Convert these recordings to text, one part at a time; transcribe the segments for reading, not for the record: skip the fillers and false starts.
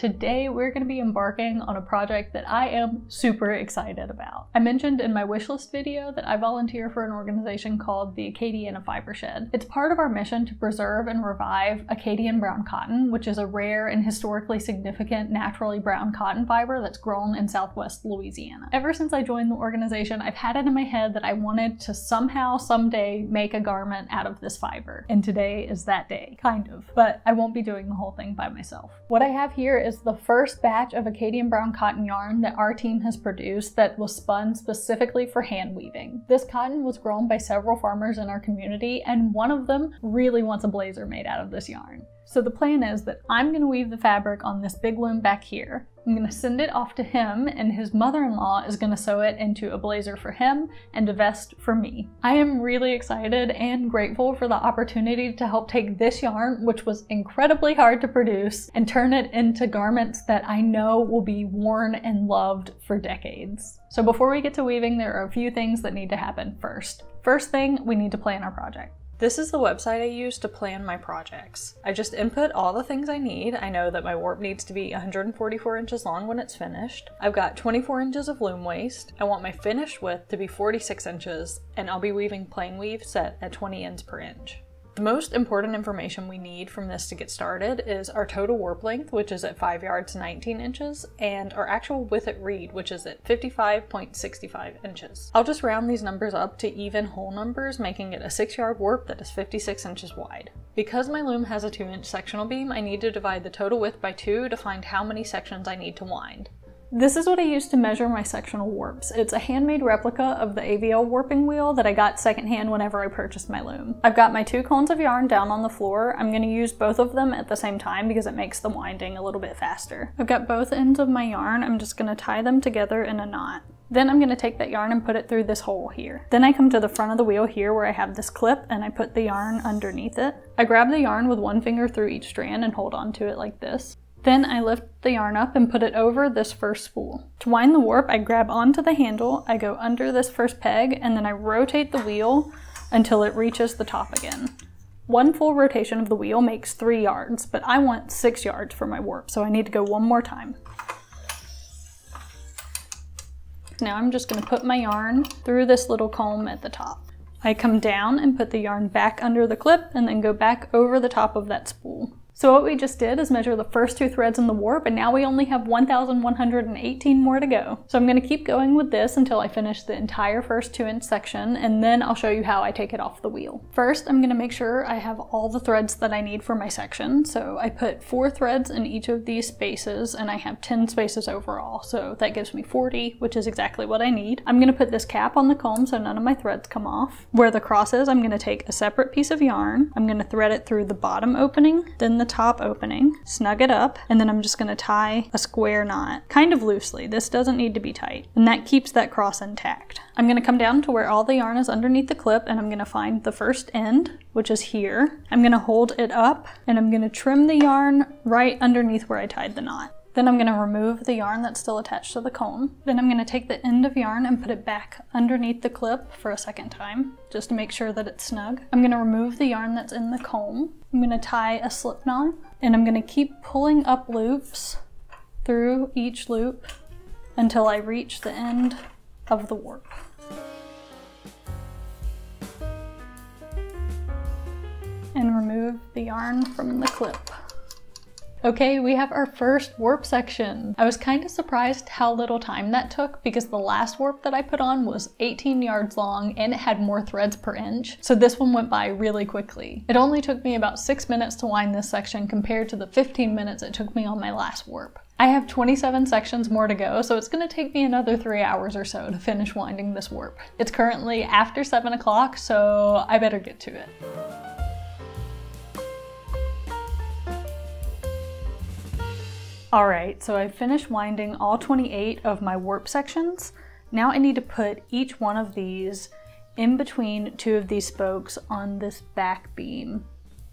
Today we're going to be embarking on a project that I am super excited about. I mentioned in my wishlist video that I volunteer for an organization called the Acadiana Fiber Shed. It's part of our mission to preserve and revive Acadian brown cotton, which is a rare and historically significant naturally brown cotton fiber that's grown in southwest Louisiana. Ever since I joined the organization, I've had it in my head that I wanted to somehow, someday make a garment out of this fiber. And today is that day, kind of. But I won't be doing the whole thing by myself. What I have here is the first batch of Acadian brown cotton yarn that our team has produced that was spun specifically for hand weaving. This cotton was grown by several farmers in our community, and one of them really wants a blazer made out of this yarn. So the plan is that I'm going to weave the fabric on this big loom back here. I'm going to send it off to him, and his mother-in-law is going to sew it into a blazer for him and a vest for me. I am really excited and grateful for the opportunity to help take this yarn, which was incredibly hard to produce, and turn it into garments that I know will be worn and loved for decades. So before we get to weaving, there are a few things that need to happen first. First thing, we need to plan our project. This is the website I use to plan my projects. I just input all the things I need. I know that my warp needs to be 144 inches long when it's finished. I've got 24 inches of loom waist. I want my finished width to be 46 inches, and I'll be weaving plain weave set at 20 ends per inch. The most important information we need from this to get started is our total warp length, which is at 5 yards 19 inches, and our actual width at reed, which is at 55.65 inches. I'll just round these numbers up to even whole numbers, making it a 6-yard warp that is 56 inches wide. Because my loom has a 2-inch sectional beam, I need to divide the total width by 2 to find how many sections I need to wind. This is what I use to measure my sectional warps. It's a handmade replica of the AVL warping wheel that I got secondhand whenever I purchased my loom. I've got my 2 cones of yarn down on the floor. I'm going to use both of them at the same time because it makes the winding a little bit faster. I've got both ends of my yarn. I'm just going to tie them together in a knot. Then I'm going to take that yarn and put it through this hole here. Then I come to the front of the wheel here where I have this clip, and I put the yarn underneath it. I grab the yarn with one finger through each strand and hold on to it like this. Then I lift the yarn up and put it over this first spool. To wind the warp, I grab onto the handle, I go under this first peg, and then I rotate the wheel until it reaches the top again. One full rotation of the wheel makes 3 yards, but I want 6 yards for my warp, so I need to go one more time. Now I'm just going to put my yarn through this little comb at the top. I come down and put the yarn back under the clip and then go back over the top of that spool. So what we just did is measure the first 2 threads in the warp, and now we only have 1,118 more to go. So I'm going to keep going with this until I finish the entire first 2-inch section, and then I'll show you how I take it off the wheel. First, I'm going to make sure I have all the threads that I need for my section. So I put 4 threads in each of these spaces, and I have 10 spaces overall. So that gives me 40, which is exactly what I need. I'm going to put this cap on the comb so none of my threads come off. Where the cross is, I'm going to take a separate piece of yarn. I'm going to thread it through the bottom opening, then the top opening, snug it up, and then I'm just going to tie a square knot, kind of loosely. This doesn't need to be tight, and that keeps that cross intact. I'm going to come down to where all the yarn is underneath the clip, and I'm going to find the first end, which is here. I'm going to hold it up, and I'm going to trim the yarn right underneath where I tied the knot. Then I'm going to remove the yarn that's still attached to the comb. Then I'm going to take the end of yarn and put it back underneath the clip for a second time, just to make sure that it's snug. I'm going to remove the yarn that's in the comb. I'm going to tie a slip knot, and I'm going to keep pulling up loops through each loop until I reach the end of the warp. And remove the yarn from the clip. Okay, we have our first warp section. I was kind of surprised how little time that took because the last warp that I put on was 18 yards long and it had more threads per inch, so this one went by really quickly. It only took me about 6 minutes to wind this section compared to the 15 minutes it took me on my last warp. I have 27 sections more to go, so it's going to take me another 3 hours or so to finish winding this warp. It's currently after 7 o'clock, so I better get to it. Alright, so I've finished winding all 28 of my warp sections. Now I need to put each one of these in between 2 of these spokes on this back beam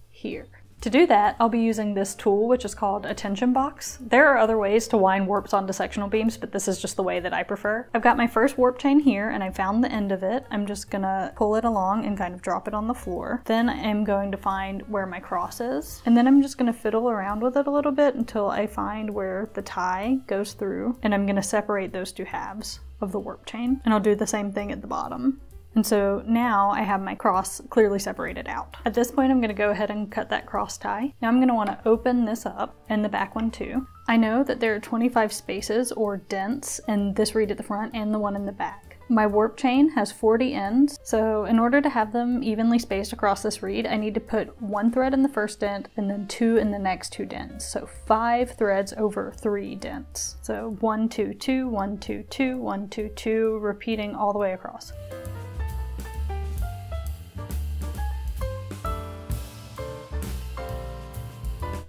here. To do that, I'll be using this tool, which is called a tension box. There are other ways to wind warps onto sectional beams, but this is just the way that I prefer. I've got my first warp chain here, and I found the end of it. I'm just gonna pull it along and kind of drop it on the floor. Then I'm going to find where my cross is, and then I'm just gonna fiddle around with it a little bit until I find where the tie goes through, and I'm gonna separate those two halves of the warp chain, and I'll do the same thing at the bottom. And so now I have my cross clearly separated out. At this point, I'm going to go ahead and cut that cross tie. Now I'm going to want to open this up, and the back one too. I know that there are 25 spaces or dents in this reed at the front and the one in the back. My warp chain has 40 ends, so in order to have them evenly spaced across this reed, I need to put 1 thread in the first dent and then 2 in the next 2 dents. So 5 threads over 3 dents. So 1, 2, 2, 1, 2, 2, 1, 2, 2, repeating all the way across.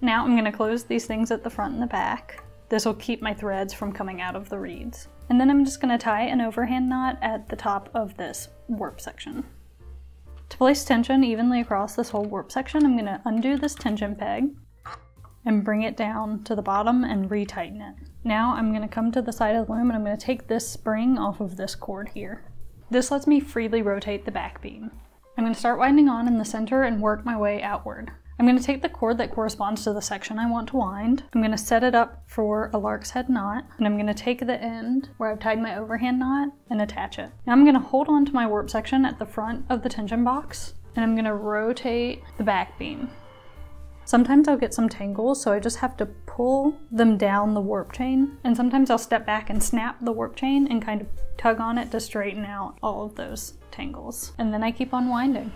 Now I'm going to close these things at the front and the back. This will keep my threads from coming out of the reeds. And then I'm just going to tie an overhand knot at the top of this warp section. To place tension evenly across this whole warp section, I'm going to undo this tension peg and bring it down to the bottom and retighten it. Now I'm going to come to the side of the loom and I'm going to take this spring off of this cord here. This lets me freely rotate the back beam. I'm going to start winding on in the center and work my way outward. I'm going to take the cord that corresponds to the section I want to wind. I'm going to set it up for a lark's head knot, and I'm going to take the end where I've tied my overhand knot and attach it. Now I'm going to hold on to my warp section at the front of the tension box, and I'm going to rotate the back beam. Sometimes I'll get some tangles, so I just have to pull them down the warp chain, and sometimes I'll step back and snap the warp chain and kind of tug on it to straighten out all of those tangles. And then I keep on winding.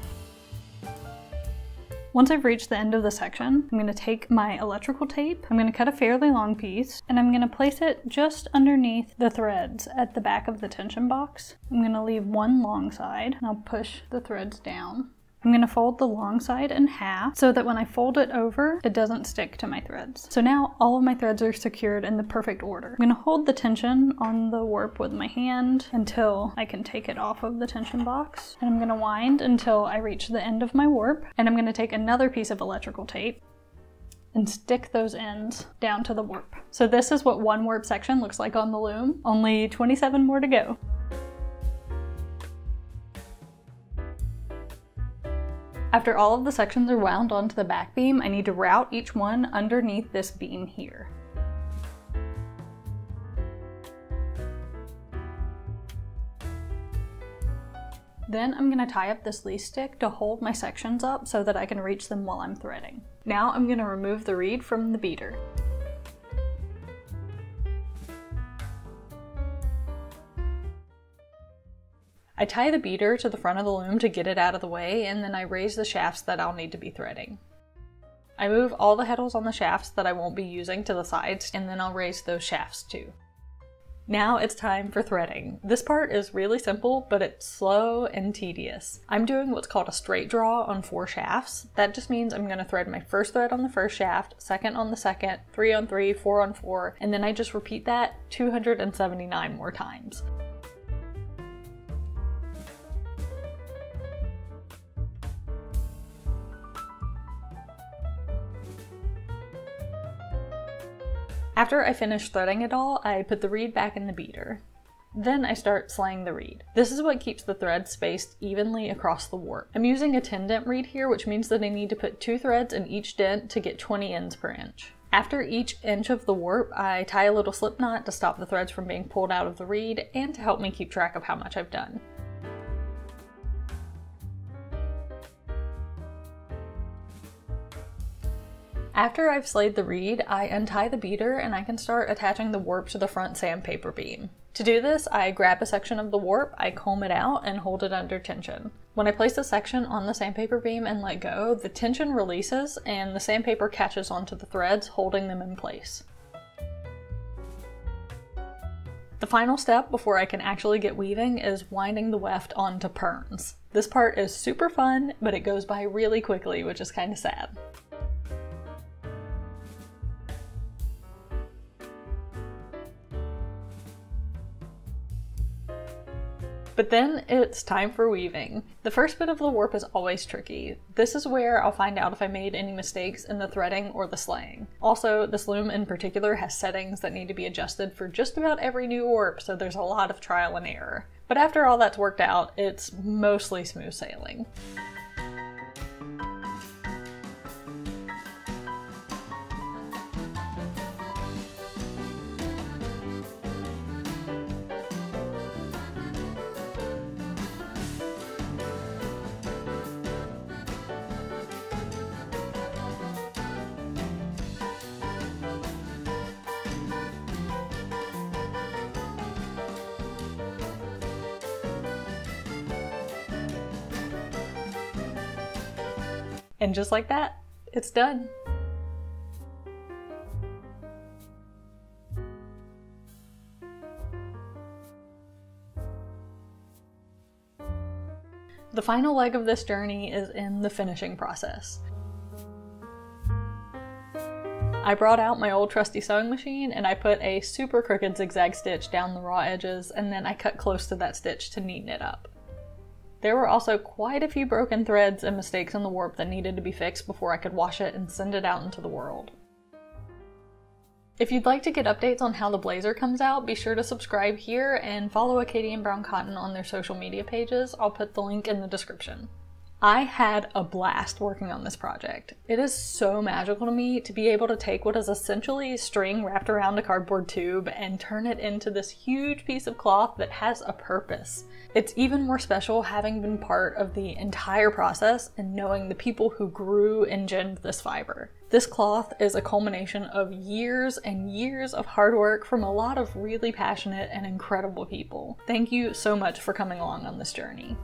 Once I've reached the end of the section, I'm going to take my electrical tape, I'm going to cut a fairly long piece, and I'm going to place it just underneath the threads at the back of the tension box. I'm going to leave one long side, and I'll push the threads down. I'm going to fold the long side in half so that when I fold it over, it doesn't stick to my threads. So now all of my threads are secured in the perfect order. I'm going to hold the tension on the warp with my hand until I can take it off of the tension box. And I'm going to wind until I reach the end of my warp. And I'm going to take another piece of electrical tape and stick those ends down to the warp. So this is what one warp section looks like on the loom. Only 27 more to go. After all of the sections are wound onto the back beam, I need to route each one underneath this beam here. Then I'm going to tie up this least stick to hold my sections up so that I can reach them while I'm threading. Now I'm going to remove the reed from the beater. I tie the beater to the front of the loom to get it out of the way, and then I raise the shafts that I'll need to be threading. I move all the heddles on the shafts that I won't be using to the sides, and then I'll raise those shafts too. Now it's time for threading. This part is really simple, but it's slow and tedious. I'm doing what's called a straight draw on 4 shafts. That just means I'm going to thread my first thread on the first shaft, second on the second, 3 on 3, 4 on 4, and then I just repeat that 279 more times. After I finish threading it all, I put the reed back in the beater. Then I start slaying the reed. This is what keeps the threads spaced evenly across the warp. I'm using a 10-dent reed here, which means that I need to put 2 threads in each dent to get 20 ends per inch. After each inch of the warp, I tie a little slip knot to stop the threads from being pulled out of the reed and to help me keep track of how much I've done. After I've slayed the reed, I untie the beater and I can start attaching the warp to the front sandpaper beam. To do this, I grab a section of the warp, I comb it out, and hold it under tension. When I place the section on the sandpaper beam and let go, the tension releases and the sandpaper catches onto the threads, holding them in place. The final step before I can actually get weaving is winding the weft onto perns. This part is super fun, but it goes by really quickly, which is kind of sad. But then it's time for weaving. The first bit of the warp is always tricky. This is where I'll find out if I made any mistakes in the threading or the slaying. Also, this loom in particular has settings that need to be adjusted for just about every new warp, so there's a lot of trial and error. But after all that's worked out, it's mostly smooth sailing. And just like that, it's done. The final leg of this journey is in the finishing process. I brought out my old trusty sewing machine and I put a super crooked zigzag stitch down the raw edges, and then I cut close to that stitch to neaten it up. There were also quite a few broken threads and mistakes in the warp that needed to be fixed before I could wash it and send it out into the world. If you'd like to get updates on how the blazer comes out, be sure to subscribe here and follow Acadian Brown Cotton on their social media pages. I'll put the link in the description. I had a blast working on this project. It is so magical to me to be able to take what is essentially string wrapped around a cardboard tube and turn it into this huge piece of cloth that has a purpose. It's even more special having been part of the entire process and knowing the people who grew and ginned this fiber. This cloth is a culmination of years and years of hard work from a lot of really passionate and incredible people. Thank you so much for coming along on this journey.